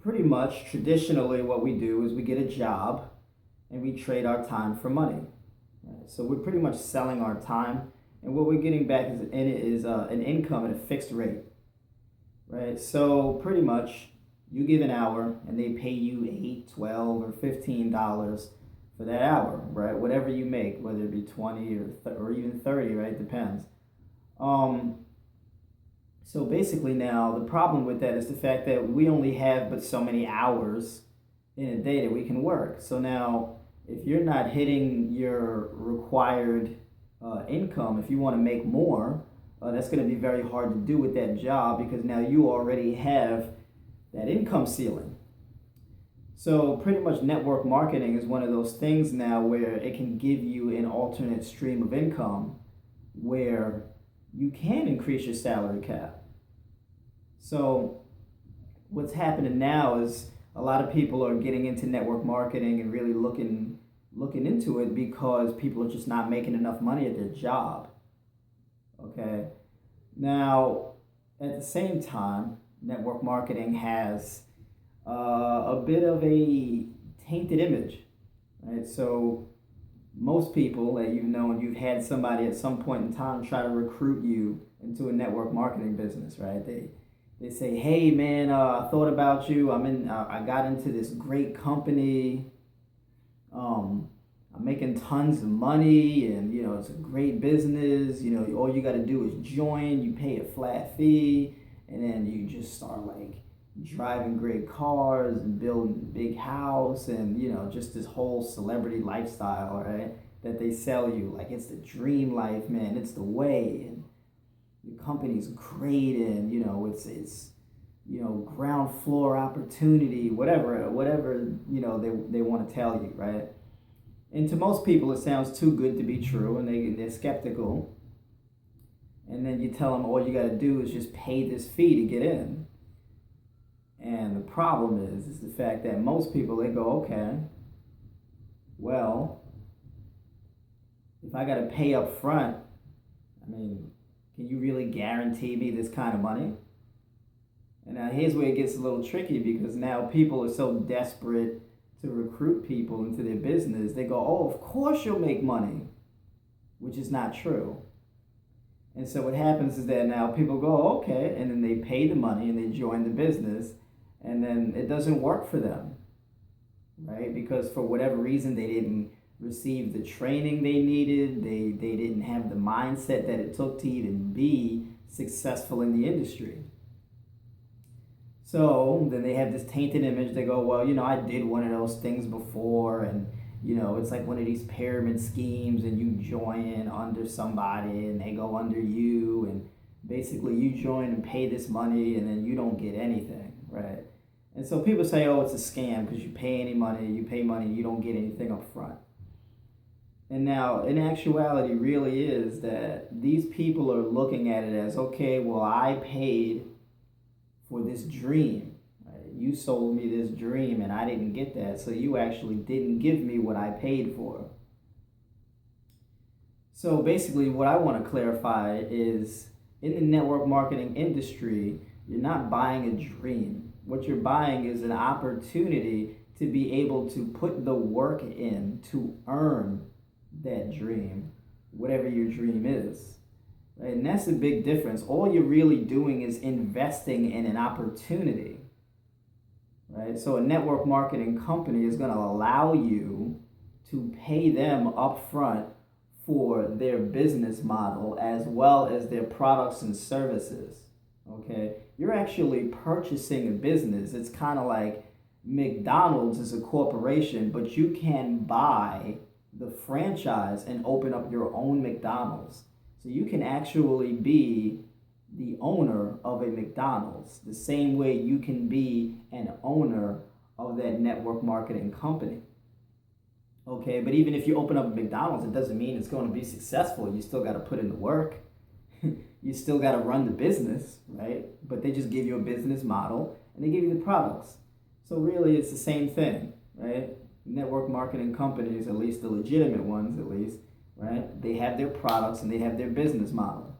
Pretty much traditionally, what we do is we get a job and we trade our time for money. Right? So we're pretty much selling our time, and what we're getting back is an income at a fixed rate. Right? So pretty much, you give an hour and they pay you 8, 12, or $15 for that hour, right? Whatever you make, whether it be 20 or even 30, right? Depends. Um, so basically, now the problem with that is the fact that we only have but so many hours in a day that we can work. So now, if you're not hitting your required income, if you want to make more, that's going to be very hard to do with that job because now you already have that income ceiling. So pretty much network marketing is one of those things now where it can give you an alternate stream of income where you can increase your salary cap. So what's happening now is a lot of people are getting into network marketing and really looking into it because people are just not making enough money at their job. Okay. Now, at the same time, network marketing has a bit of a tainted image, right? So most people that you've known, you've had somebody at some point in time try to recruit you into a network marketing business, right? They say, "Hey, man, I thought about you. I got into this great company. Um, I'm making tons of money, and it's a great business. All you got to do is join. You pay a flat fee, and then you just start like driving great cars and building a big house, and just this whole celebrity lifestyle, right? That they sell you like it's the dream life, man. It's the way, and the company's great, and it's ground floor opportunity, whatever they want to tell you, right? And to most people, it sounds too good to be true, and they're skeptical. And then you tell them all you got to do is just pay this fee to get in. And the problem is the fact that most people, they go, okay, well, if I got to pay up front, I mean, can you really guarantee me this kind of money? And now here's where it gets a little tricky because now people are so desperate to recruit people into their business. They go, oh, of course you'll make money, which is not true. And so what happens is that now people go, okay, and then they pay the money and they join the business, and then it doesn't work for them, right? Because for whatever reason, they didn't receive the training they needed. They didn't have the mindset that it took to even be successful in the industry. So then they have this tainted image. They go, well, I did one of those things before, and it's like one of these pyramid schemes, and you join under somebody, and they go under you, and basically you join and pay this money, and then you don't get anything, right? And so people say, oh, it's a scam because you pay money, you don't get anything up front. And now, in actuality, really is that these people are looking at it as, okay, well, I paid for this dream. Right? You sold me this dream and I didn't get that, so you actually didn't give me what I paid for. So basically, what I want to clarify is in the network marketing industry, you're not buying a dream. What you're buying is an opportunity to be able to put the work in to earn that dream, whatever your dream is. Right? And that's a big difference. All you're really doing is investing in an opportunity. Right? So a network marketing company is going to allow you to pay them upfront for their business model as well as their products and services. Okay? You're actually purchasing a business. It's kind of like McDonald's is a corporation, but you can buy the franchise and open up your own McDonald's. So you can actually be the owner of a McDonald's the same way you can be an owner of that network marketing company. Okay, but even if you open up a McDonald's, it doesn't mean it's going to be successful. You still got to put in the work. You still got to run the business, right? But they just give you a business model and they give you the products. So really, it's the same thing, right? Network marketing companies, at least the legitimate ones, at least, right? They have their products and they have their business model.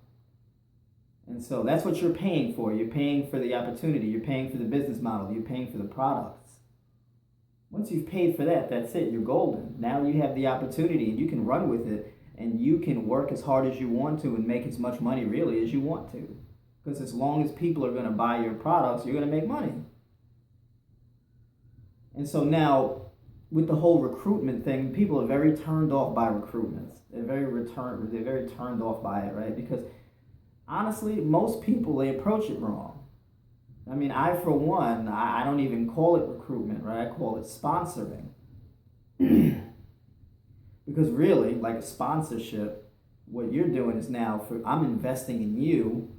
And so that's what you're paying for. You're paying for the opportunity. You're paying for the business model. You're paying for the products. Once you've paid for that, that's it. You're golden. Now you have the opportunity and you can run with it and you can work as hard as you want to and make as much money really as you want to. Because as long as people are going to buy your products, you're going to make money. And so now, with the whole recruitment thing, people are very turned off by recruitments. They're very turned off by it, right? Because honestly, most people, they approach it wrong. I mean, I, for one, I don't even call it recruitment, right? I call it sponsoring. Because really, like a sponsorship, what you're doing is now, I'm investing in you,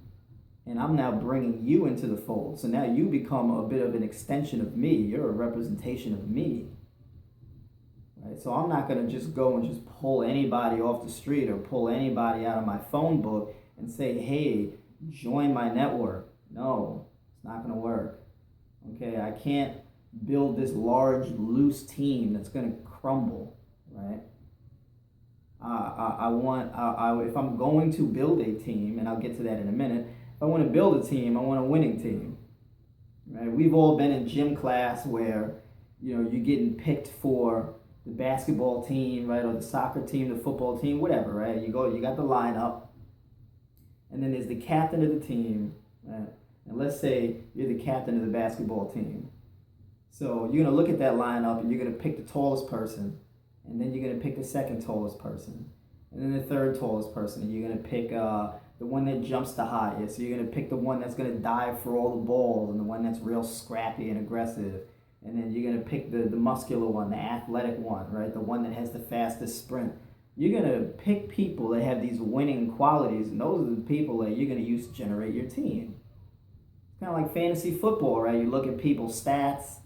and I'm now bringing you into the fold. So now you become a bit of an extension of me. You're a representation of me. Right? So I'm not going to just go and just pull anybody off the street or pull anybody out of my phone book and say, hey, join my network. No, it's not going to work. Okay, I can't build this large, loose team that's going to crumble, right? If I'm going to build a team, and I'll get to that in a minute, if I want to build a team, I want a winning team. Right? We've all been in gym class where, you're getting picked for the basketball team, right, or the soccer team, the football team, whatever, right? You got the lineup, and then there's the captain of the team, right? And let's say you're the captain of the basketball team. So you're gonna look at that lineup, and you're gonna pick the tallest person, and then you're gonna pick the second tallest person, and then the third tallest person, and you're gonna pick the one that jumps the highest. So you're going to pick the one that's going to dive for all the balls and the one that's real scrappy and aggressive. And then you're going to pick the muscular one, the athletic one, right? The one that has the fastest sprint. You're going to pick people that have these winning qualities, and those are the people that you're going to use to generate your team. It's kind of like fantasy football, right? You look at people's stats,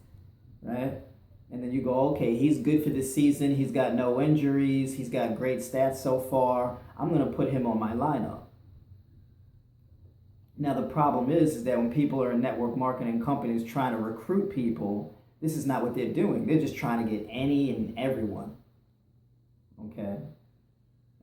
right? And then you go, okay, he's good for this season. He's got no injuries. He's got great stats so far. I'm going to put him on my lineup. Now, the problem is that when people are in network marketing companies trying to recruit people, this is not what they're doing. They're just trying to get any and everyone. Okay?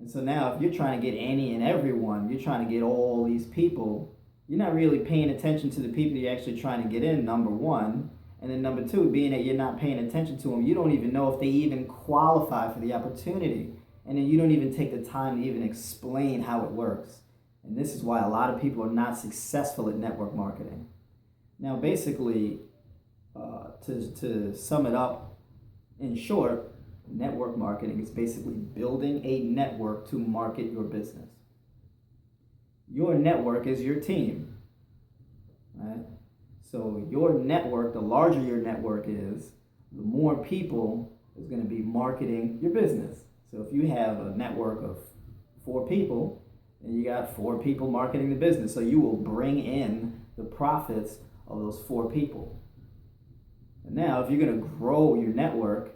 And so now, if you're trying to get any and everyone, you're trying to get all these people, you're not really paying attention to the people you're actually trying to get in, number one. And then number two, being that you're not paying attention to them, you don't even know if they even qualify for the opportunity. And then you don't even take the time to even explain how it works. And this is why a lot of people are not successful at network marketing. Now, basically, to sum it up in short, network marketing is basically building a network to market your business. Your network is your team, right? So your network, the larger your network is, the more people is going to be marketing your business. So if you have a network of 4 people, and you got 4 people marketing the business. So you will bring in the profits of those 4 people. And now, if you're going to grow your network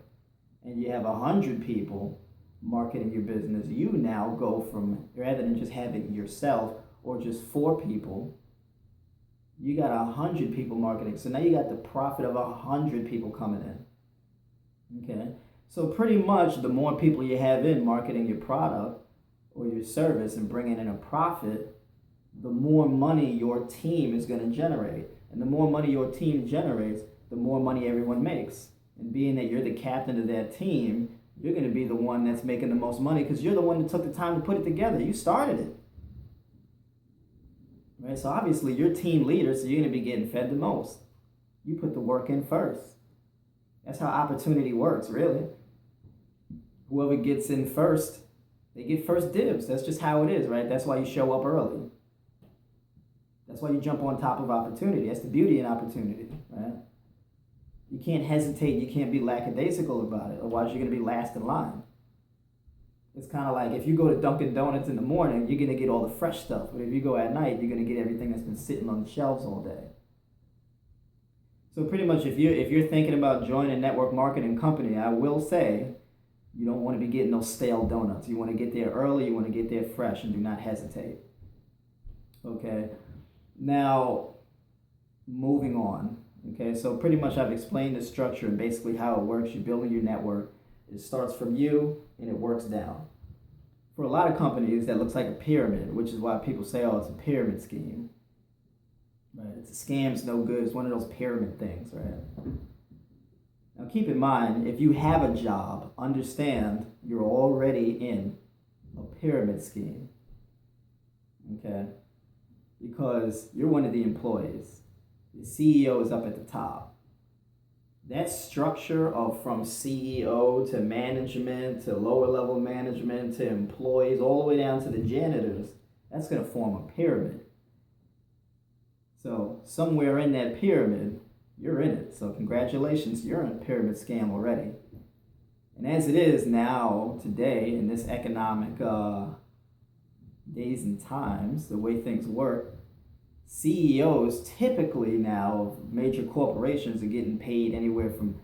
and you have 100 people marketing your business, you now go from, rather than just having yourself or just 4 people, you got 100 people marketing. So now you got the profit of 100 people coming in. Okay? So pretty much the more people you have in marketing your product, or your service and bringing in a profit, the more money your team is going to generate. And the more money your team generates, the more money everyone makes. And being that you're the captain of that team, you're going to be the one that's making the most money because you're the one that took the time to put it together. You started it. Right? So obviously you're team leader, so you're going to be getting fed the most. You put the work in first. That's how opportunity works, really. Whoever gets in first, they get first dibs. That's just how it is, right? That's why you show up early. That's why you jump on top of opportunity. That's the beauty in opportunity, right? You can't hesitate. You can't be lackadaisical about it. Otherwise, you're going to be last in line. It's kind of like if you go to Dunkin' Donuts in the morning, you're going to get all the fresh stuff. But if you go at night, you're going to get everything that's been sitting on the shelves all day. So pretty much if you're thinking about joining a network marketing company, I will say, you don't want to be getting those stale donuts. You want to get there early. You want to get there fresh and do not hesitate. Okay. Now, moving on. Okay. So pretty much I've explained the structure and basically how it works. You're building your network. It starts from you and it works down. For a lot of companies, that looks like a pyramid, which is why people say, oh, it's a pyramid scheme. Right? It's a scam, it's no good. It's one of those pyramid things, right? Now keep in mind, if you have a job, understand you're already in a pyramid scheme. Okay? Because you're one of the employees. The CEO is up at the top. That structure of from CEO to management to lower level management to employees all the way down to the janitors, that's going to form a pyramid. So somewhere in that pyramid, you're in it. So congratulations, you're in a pyramid scam already. And as it is now, today, in this economic days and times, the way things work, CEOs typically now of major corporations are getting paid anywhere from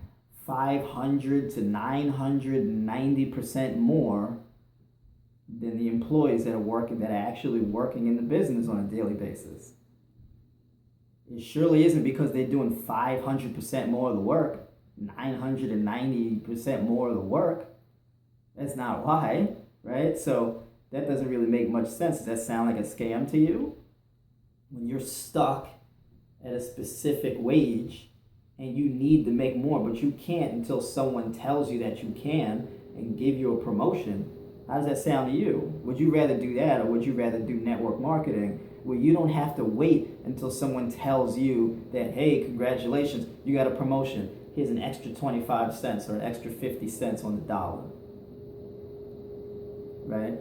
500 to 990% more than the employees that are actually working in the business on a daily basis. It surely isn't because they're doing 500% more of the work, 990% more of the work. That's not why, right? So that doesn't really make much sense. Does that sound like a scam to you? When you're stuck at a specific wage and you need to make more, but you can't until someone tells you that you can and give you a promotion, how does that sound to you? Would you rather do that, or would you rather do network marketing where you don't have to wait until someone tells you that, hey, congratulations, you got a promotion. Here's an extra 25 cents or an extra 50 cents on the dollar, right?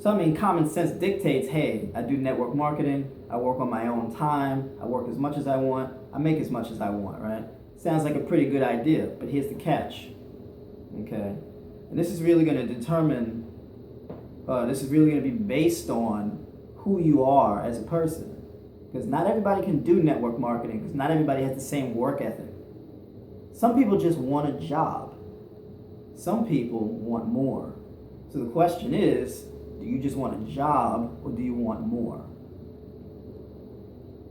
So, I mean, common sense dictates, hey, I do network marketing, I work on my own time, I work as much as I want, I make as much as I want, right? Sounds like a pretty good idea, but here's the catch, okay? And this is really going to determine, this is really going to be based on who you are as a person. Because not everybody can do network marketing, because not everybody has the same work ethic. Some people just want a job. Some people want more. So the question is, do you just want a job or do you want more?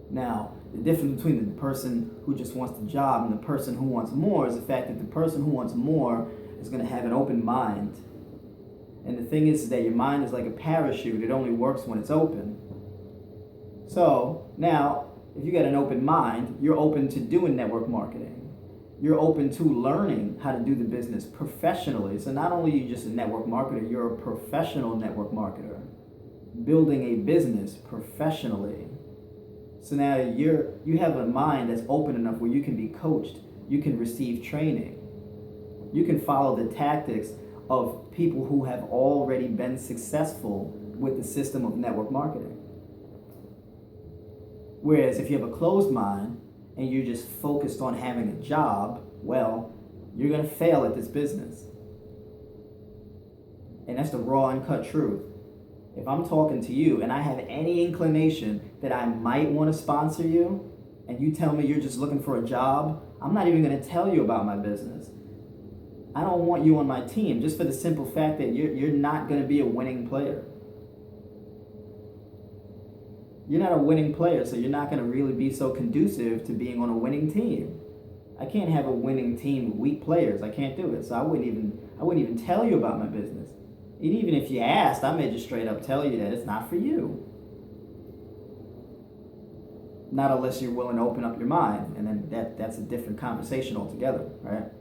Now, the difference between the person who just wants the job and the person who wants more is the fact that the person who wants more is going to have an open mind. And the thing is that your mind is like a parachute. It only works when it's open. So now, if you got an open mind, you're open to doing network marketing. You're open to learning how to do the business professionally. So not only are you just a network marketer, you're a professional network marketer, building a business professionally. So now you have a mind that's open enough where you can be coached, you can receive training, you can follow the tactics of people who have already been successful with the system of network marketing. Whereas if you have a closed mind and you're just focused on having a job, well, you're going to fail at this business. And that's the raw, uncut truth. If I'm talking to you and I have any inclination that I might want to sponsor you, and you tell me you're just looking for a job, I'm not even going to tell you about my business. I don't want you on my team just for the simple fact that you're not going to be a winning player. You're not a winning player, so you're not going to really be so conducive to being on a winning team. I can't have a winning team with weak players. I can't do it. So I wouldn't even tell you about my business. And even if you asked, I may just straight up tell you that it's not for you. Not unless you're willing to open up your mind, and then that's a different conversation altogether, right?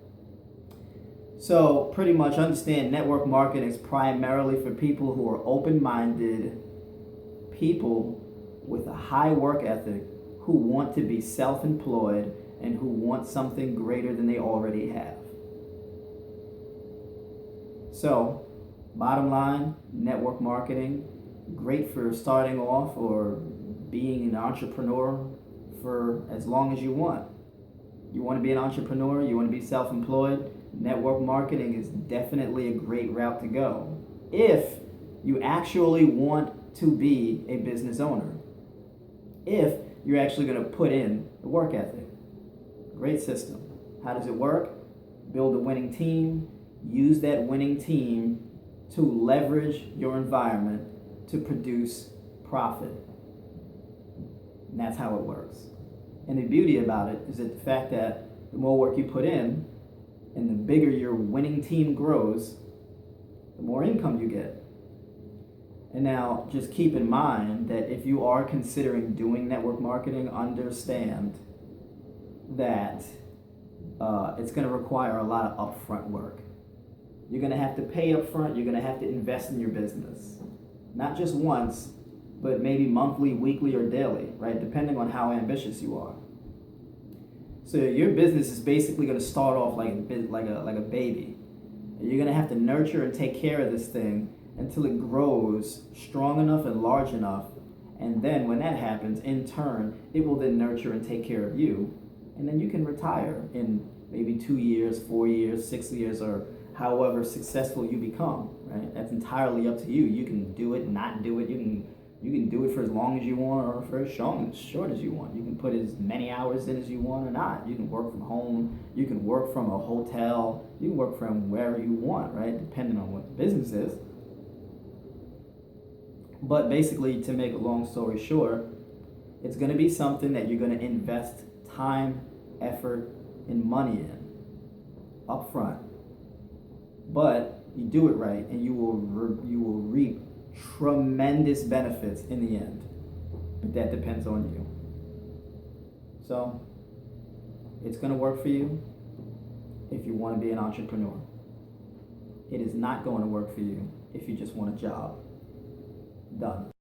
So pretty much understand network marketing is primarily for people who are open-minded, people with a high work ethic, who want to be self-employed and who want something greater than they already have. So, bottom line, network marketing, great for starting off or being an entrepreneur for as long as you want. You want to be an entrepreneur, you want to be self-employed, network marketing is definitely a great route to go if you actually want to be a business owner. If you're actually going to put in the work ethic. Great system. How does it work? Build a winning team. Use that winning team to leverage your environment to produce profit. And that's how it works. And the beauty about it is that the fact that the more work you put in and the bigger your winning team grows, the more income you get. And now just keep in mind that if you are considering doing network marketing, understand that it's going to require a lot of upfront work. You're going to have to pay upfront, you're going to have to invest in your business. Not just once, but maybe monthly, weekly, or daily, right? Depending on how ambitious you are. So your business is basically going to start off like a baby. You're going to have to nurture and take care of this thing until it grows strong enough and large enough. And then when that happens, in turn, it will then nurture and take care of you. And then you can retire in maybe 2 years, 4 years, 6 years, or however successful you become, right? That's entirely up to you. You can do it, not do it. You can do it for as long as you want or for as short as you want. You can put as many hours in as you want or not. You can work from home. You can work from a hotel. You can work from wherever you want, right? Depending on what the business is. But basically, to make a long story short, it's going to be something that you're going to invest time, effort, and money in up front. But you do it right, and you will reap tremendous benefits in the end. But that depends on you. So it's going to work for you if you want to be an entrepreneur. It is not going to work for you if you just want a job. Done.